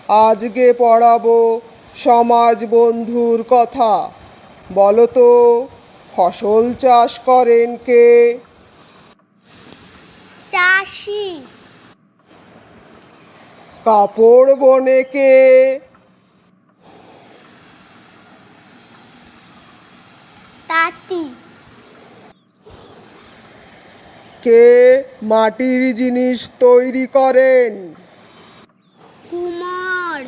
আজকে পড়াবো সমাজ বন্ধুর কথা। বলো তো, ফসল চাষ করেন কে? চাষি। কাপড় বোনে কে? তাঁতি। কে মাটির জিনিস তৈরি করেন? কুমোর।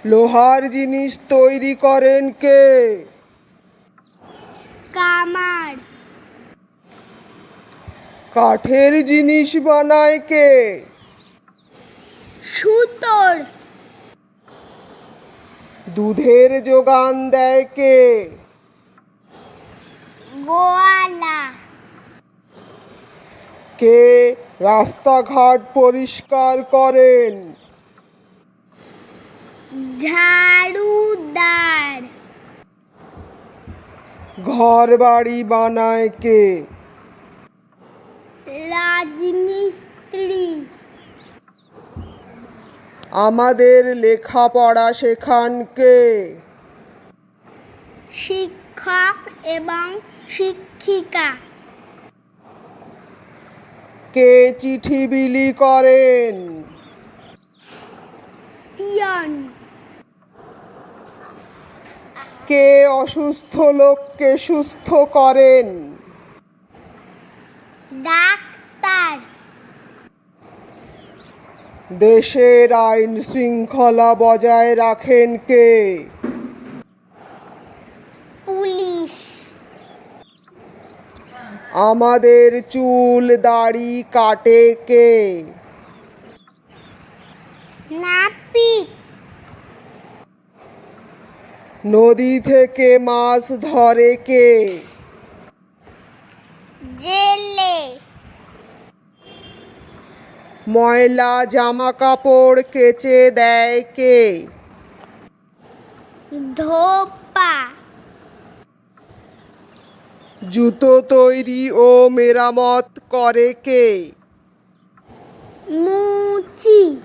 লোহার জিনিস তৈরি করেন কে? কামার। কাঠের জিনিস বানায় কে? সুতোর। দুধের যোগান দেয় কে? গোয়ালা। কে রাস্তাঘাট পরিষ্কার করেন? ঝাড়ুদার। ঘর বাড়ি বানায় কে? রাজমিস্ত্রি। আমাদের লেখাপড়া শেখান কে? শিক্ষক এবং শিক্ষিকা। কে চিঠি বিলি করেন? পিয়ন। কে অসুস্থ লোককে সুস্থ করেন? ডাক্তার। দেশের আইন শৃঙ্খলা বজায় রাখেন কে? পুলিশ। আমাদের চুল দাড়ি কাটে কে? নাপিত। নদী থেকে মাছ ধরে কে? জেলে। ময়লা জামা কাপড় কেচে দেয় কে? ধোপা। জুতো তৈরি ও মেরামত করে কে? মুচি।